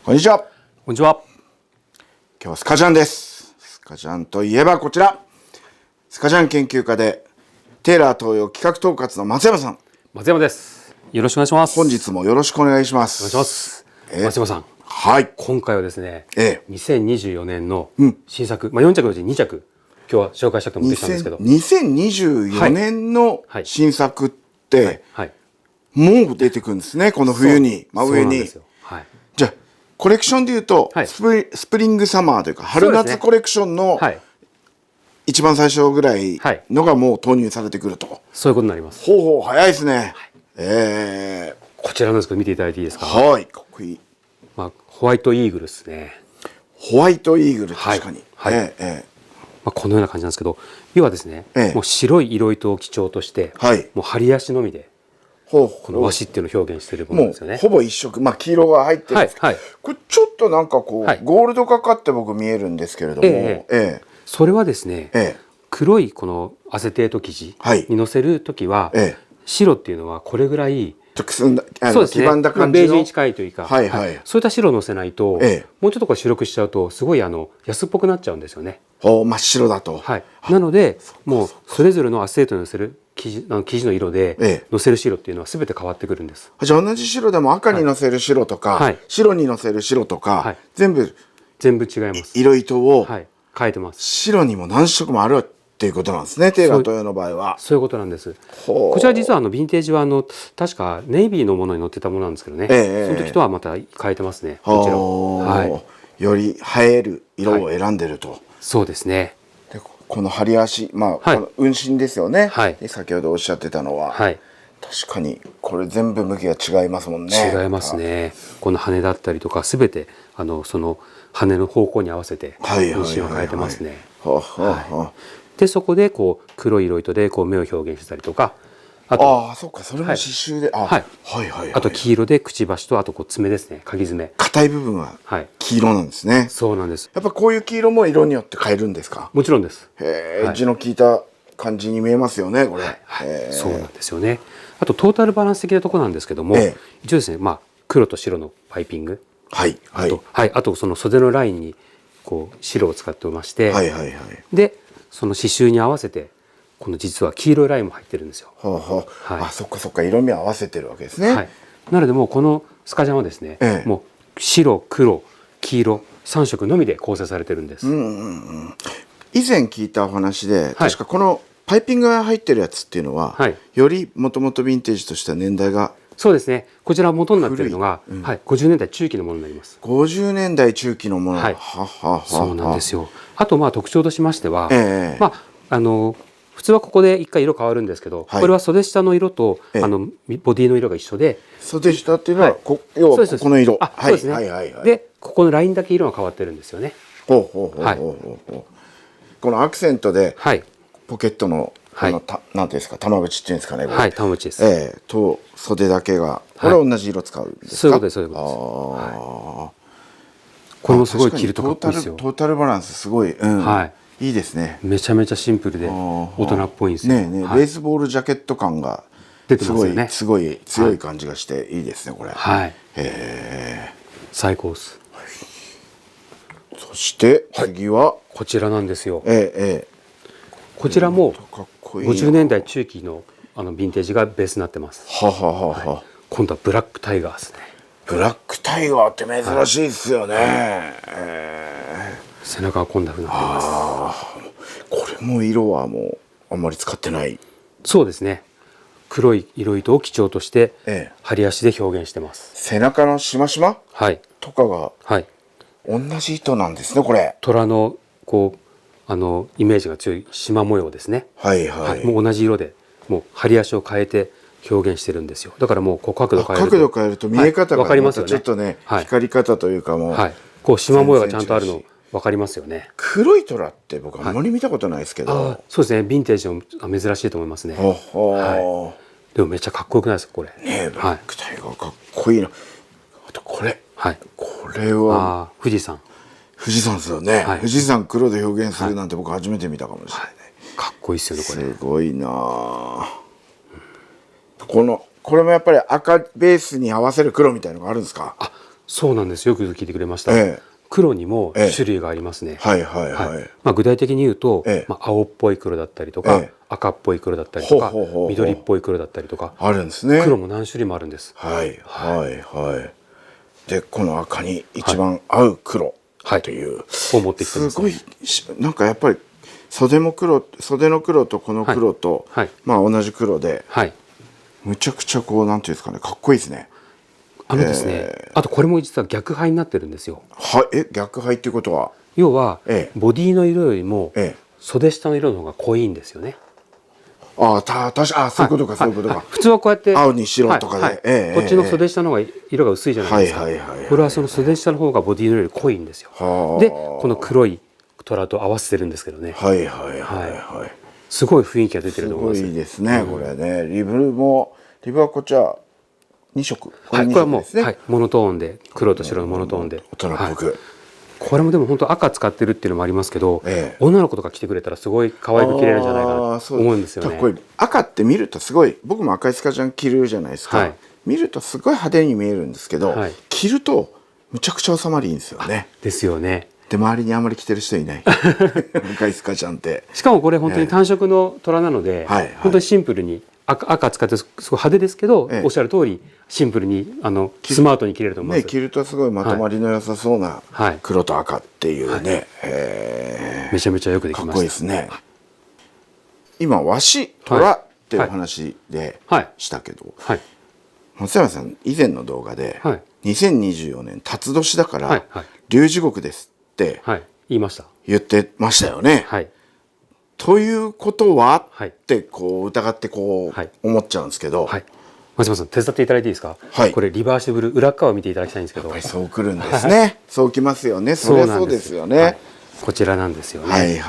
こんにちは。こんにちは。今日はスカジャンです。スカジャンといえばこちら。スカジャン研究家でテーラー東洋企画統括の松山さん。松山です。よろしくお願いします。本日もよろしくお願いします。お願いします。松山さん。はい。今回はですね、2024年の新作、4着のうち2着、今日は紹介したくて持ってきたんですけど。2024年の新作って、もう出てくるんですね、この冬に、真上に。じゃあ、コレクションでいうと、スプリングサマーというか、春夏コレクションの一番最初ぐらいのがもう投入されてくると。そういうことになります。ほうほう、早いですね。こちらなんですけど、見ていただいていいですか。はい、かっこいい。ホワイトイーグルですね。ホワイトイーグル、確かに。このような感じなんですけど、要はですね、もう白い色糸を基調として、もう針足のみで、この和紙っていうのを表現しているものですよね。ほぼ一色、黄色が入ってるんですけど、これちょっとなんかこう、ゴールドがかって僕見えるんですけれども、それはですね、黒いこのアセテート生地にのせる時は、白っていうのはこれぐらいそうですね、ベージュに近いというか、そういった白をのせないと、もうちょっとこれ白くしちゃうとすごい安っぽくなっちゃうんですよね。真っ白だと。なのでもうそれぞれのアセテートにのせる生地の色でのせる白っていうのは全て変わってくるんです。じゃあ同じ白でも赤にのせる白とか、白にのせる白とか、全部違います。色糸を変えてます。白にも何色もあるっていうことなんですね、テーラー東洋の場合は。そういうことなんです。こちら実はヴィンテージは確かネイビーのものに載ってたものなんですけどね、その時とはまた変えてますね、こちら。より映える色を選んでると。そうですね。でこの針足、この運針ですよね、先ほどおっしゃってたのは、確かにこれ全部向きが違いますもんね。違いますね。この羽だったりとか全てその羽の方向に合わせて運針を変えてますね。でそこでこう黒い色糸でこう目を表現したりとか、そうか、それも刺繍で、あと黄色でくちばしと、あとこう爪ですね、かぎ爪。硬い部分は黄色なんですね。そうなんです。やっぱこういう黄色も色によって変えるんですか。もちろんです。エッジの効いた感じに見えますよね、これ。そうなんですよね。あとトータルバランス的なところなんですけども、一応ですね、黒と白のパイピング、あとその袖のラインにこう白を使ってまして、でその刺繍に合わせてこの実は黄色いラインも入ってるんですよ。そっかそっか、色味合わせてるわけですね。なのでもうこのスカジャンはですね、もう白黒黄色3色のみで構成されてるんです。以前聞いたお話で、確かこのパイピングが入ってるやつっていうのは、よりもともとヴィンテージとしては年代が、そうですね、こちら元になっているのが、50年代中期のものになります。50年代中期のもの。そうなんですよ。あと特徴としましては、普通はここで一回色変わるんですけど、これは袖下の色とボディの色が一緒で、袖下っていうのは要はここの色。そうですね。でここのラインだけ色が変わってるんですよね。このアクセントでポケットのなんていうんですか、玉縁っていうんですかね。玉縁です。と袖だけがこれ同じ色使うんですか。そういうことです、そういうことです。これもすごい着るとかっこいいですよ。トータルバランスすごい、いいですね。めちゃめちゃシンプルで大人っぽいんですよ。ベースボールジャケット感が出てますよね。すごい強い感じがしていいですね、これ。最高です。そして次はこちらなんですよ。こちらも50年代中期のヴィンテージがベースになってます。今度はブラックタイガーですね。ブラックタイガーって珍しいですよね。背中がこんな風になってます。これも色はもうあんまり使ってない。そうですね。黒い色糸を基調として針足で表現してます。背中のしましまとかが同じ糸なんですね、これ。虎のこうイメージが強い縞模様ですね。もう同じ色でもう針足を変えて表現してるんですよ。だからもう角度変えると見え方がちょっとね、光り方というかもうこう縞模様がちゃんとあるの分かりますよね。黒い虎って僕あんまり見たことないですけど。そうですね、ヴィンテージは珍しいと思いますね。でもめっちゃかっこよくないですか、これ。ね、ブラックタイガーかっこいいな。あとこれ、これは富士山ですよね。富士山黒で表現するなんて僕初めて見たかもしれない。かっこいいですよね、これ。すごいな。これもやっぱり赤ベースに合わせる黒みたいのがあるんですか。そうなんです。よく聞いてくれました。黒にも種類がありますね。具体的に言うと、青っぽい黒だったりとか、赤っぽい黒だったりとか、緑っぽい黒だったりとか、あるんですね。黒も何種類もあるんです。でこの赤に一番合う黒という、を持ってきてます。すごいなんかやっぱり袖の黒とこの黒と、同じ黒で、むちゃくちゃこうなんていうんですかね、かっこいいですね。ですね、あとこれも実は逆配になってるんですよ。逆配っていうことは、要は、ボディの色よりも、袖下の色の方が濃いんですよね。確かそういうことか、そういうことか。普通はこうやって青に白とかで、こっちの袖下の方が色が薄いじゃないですか。これはその袖下の方がボディの色より濃いんですよ。でこの黒い虎と合わせてるんですけどね。すごい雰囲気が出てると思います。すごいですね、これね。リブはこっちは2色。これはもうモノトーンで、黒と白のモノトーンで、大人っぽく。これもでも本当赤使ってるっていうのもありますけど、女の子とか来てくれたらすごい可愛く着れるんじゃないかなと思うんですよね。赤って見るとすごい、僕も赤いスカジャン着るじゃないですか。見るとすごい派手に見えるんですけど、着るとむちゃくちゃ収まりいいんですよね。ですよね。で周りにあんまり着てる人いない赤いスカジャンって。しかもこれ本当に単色の虎なので、本当にシンプルに赤使ってすごい派手ですけど、おっしゃる通りシンプルにスマートに着れると思います。着るとすごいまとまりの良さそうな黒と赤っていうね、めちゃめちゃよくできました。かっこいいですね。今和紙虎っていう話でしたけど、松山さん以前の動画で2024年辰年だから龍地獄ですって言ってましたよね。ということはってこう疑ってこう思っちゃうんですけど、松山さん手伝っていただいていいですか。これリバーシブル裏側を見ていただきたいんですけど、やっぱりそうくるんですね。そうきますよね。そりゃそうですよね。こちらなんですよね。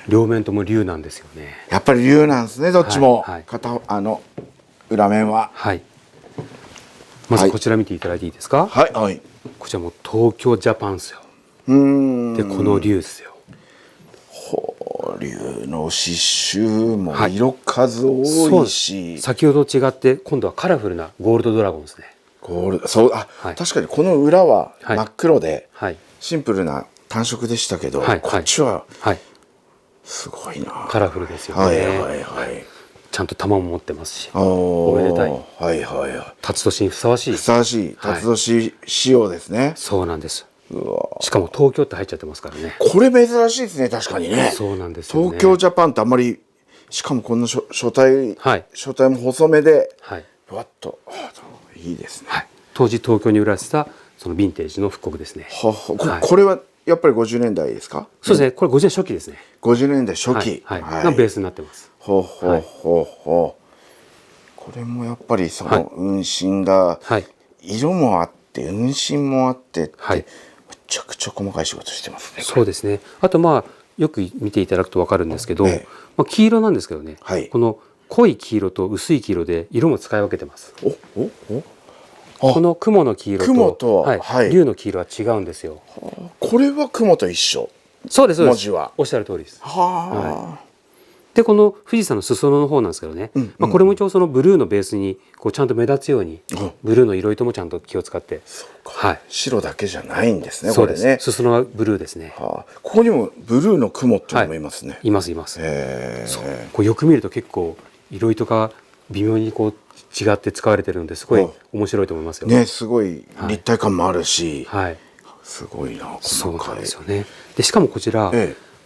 両面とも龍なんですよね。やっぱり龍なんですね、どっちも。裏面は。まずこちら見ていただいていいですか。こちらも東京ジャパンですよ。でこの龍ですよ。龍の刺繍も色数多いし、先ほど違って今度はカラフルなゴールドドラゴンですね。確かにこの裏は真っ黒でシンプルな単色でしたけど、こっちはすごいな。カラフルですよね。ちゃんと玉も持ってますし、おめでたい。辰年にふさわしい辰年仕様ですね。そうなんです。しかも東京って入っちゃってますからね。これ珍しいですね、確かにね。そうなんですよね。東京ジャパンってあんまり、しかもこんな書体も細めでふわっといいですね。当時東京に売られてたそのヴィンテージの復刻ですね。これはやっぱり50年代ですか。そうですね、これ50年初期ですね。50年代初期がベースになってます。これもやっぱりその運針が色もあって運針もあってってめちゃくちゃ細かい仕事してますね。そうですね。あとよく見ていただくと分かるんですけど、黄色なんですけどね、この濃い黄色と薄い黄色で色も使い分けてます。この雲の黄色と龍の黄色は違うんですよ。これは雲と一緒。そうです、文字はおっしゃる通りです。でこの富士山の裾野の方なんですけどね、これも一応そのブルーのベースにこうちゃんと目立つようにブルーの色糸もちゃんと気を使って。白だけじゃないんですね。これね。裾野はブルーですね。ここにもブルーの雲っていうのもいますね。います。こうよく見ると結構色糸が微妙にこう違って使われてるのですごい面白いと思いますよね。すごい立体感もあるし、すごいな。そうなんですよね。でしかもこちら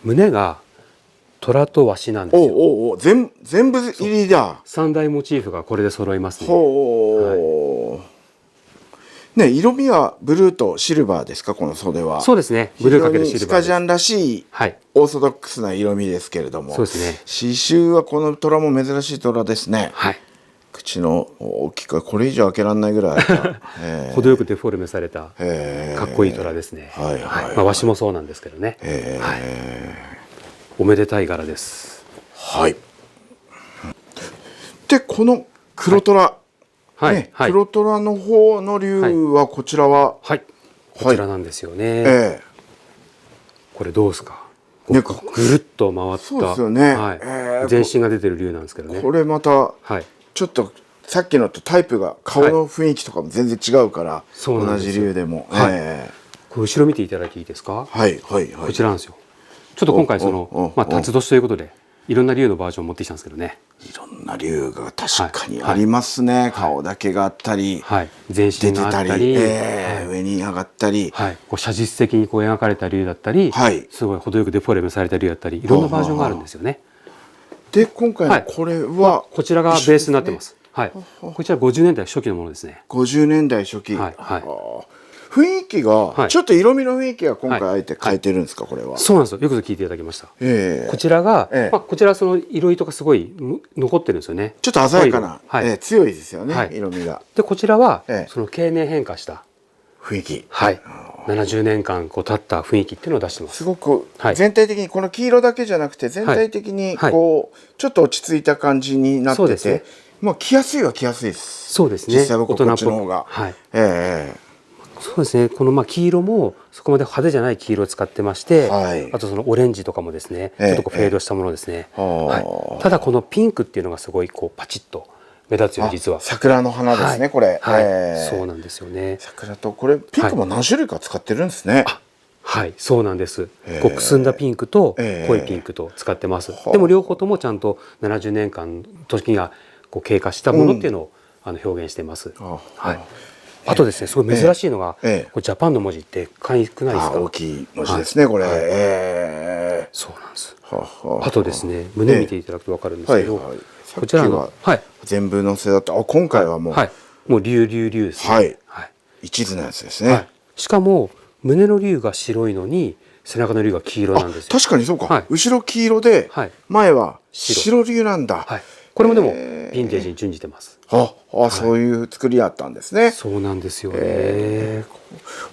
胸が虎とワシなんですよ。全部入りだ。三大モチーフがこれで揃いますね。色味はブルーとシルバーですか、この袖は。そうですね。ブルーかけるシルバー。スカジャンらしいオーソドックスな色味ですけれども。そうですね。刺繍はこの虎も珍しい虎ですね。口の大きくこれ以上開けられないぐらい程よくデフォルメされたかっこいい虎ですね。ワシもそうなんですけどね。おめでたい柄です。でこの黒虎、黒虎の方の竜はこちらはこちらなんですよね。これどうですか。ぐるっと回った全身が出てる竜なんですけどね。これまたちょっとさっきのとタイプが顔の雰囲気とかも全然違うから、同じ竜でも、これ後ろ見ていただいていいですか。はいはいはい。こちらなんですよ。ちょっと今回その辰年ということでいろんな竜のバージョンを持ってきたんですけどね。いろんな竜が確かにありますね。顔だけがあったり、全身があったり、上に上がったり、こう写実的にこう描かれた竜だったり、すごい程よくデフォルメされた竜だったり、いろんなバージョンがあるんですよね。で今回のこれはこちらがベースになってます。こちら50年代初期のものですね。50年代初期。雰囲気が、ちょっと色味の雰囲気が今回あえて変えてるんですか、これは。そうなんですよ。よくぞ聞いていただきました。こちらが、こちらその色糸がすごい残ってるんですよね。ちょっと鮮やかな、強いですよね、色味が。でこちらは、その経年変化した雰囲気。70年間こう経った雰囲気っていうのを出してます。すごく全体的にこの黄色だけじゃなくて全体的にこうちょっと落ち着いた感じになってて、まあ着やすいは着やすいです。そうですね。実際僕こっちの方が。そうですね。この黄色もそこまで派手じゃない黄色を使ってまして、あとそのオレンジとかもですね、ちょっとこうフェードしたものですね。ただこのピンクっていうのがすごいこうパチッと目立つよ、実は。桜の花ですね、これ。そうなんですよね。桜とこれピンクも何種類か使ってるんですね。そうなんです。こうくすんだピンクと濃いピンクと使ってます。でも両方ともちゃんと70年間時がこう経過したものっていうのを表現しています。あとですね、すごい珍しいのが、これジャパンの文字ってかいくないですか。大きい文字ですね、これ。そうなんです。あとですね、胸見ていただくとわかるんですけど、こちらの全部載せだと、今回はもう竜ですね。一途なやつですね。しかも胸の竜が白いのに背中の竜が黄色なんですよ。確かにそうか。後ろ黄色で前は白竜なんだ。これもでもヴィンテージに準じてます。そういう作りあったんですね。そうなんですよね。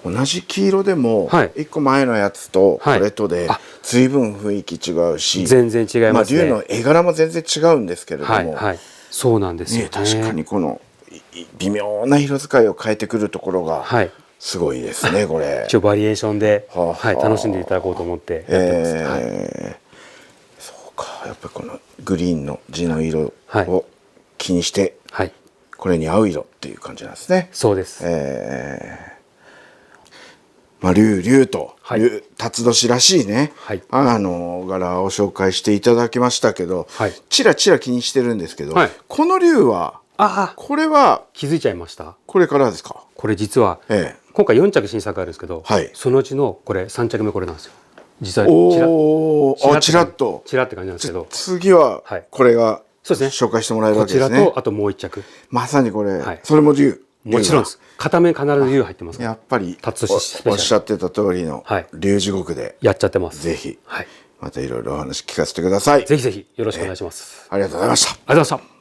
同じ黄色でも一個前のやつとこれとで随分雰囲気違うし、全然違いますね。竜の絵柄も全然違うんですけれども、そうなんですよね。確かにこの微妙な色使いを変えてくるところがすごいですね、これ。一応バリエーションで楽しんでいただこうと思ってやってます。そうか、やっぱりこのグリーンの地の色を気にしてこれに合う色っていう感じなんですね。そうです。竜と辰年らしいね、柄を紹介していただきましたけど、ちらちら気にしてるんですけど、この竜はこれは気づいちゃいました。これからですか。これ実は今回4着新作あるんですけど、そのうちのこれ3着目これなんですよ。実はちらっとちらって感じなんですけど、次はこれが紹介してもらえるわけですね。こちらとあともう1着。まさにこれそれも竜。もちろんです。片面必ず竜入ってます。やっぱりおっしゃってた通りの竜地獄でやっちゃってます。ぜひまたいろいろお話聞かせてください。ぜひぜひよろしくお願いします。ありがとうございました。ありがとうございました。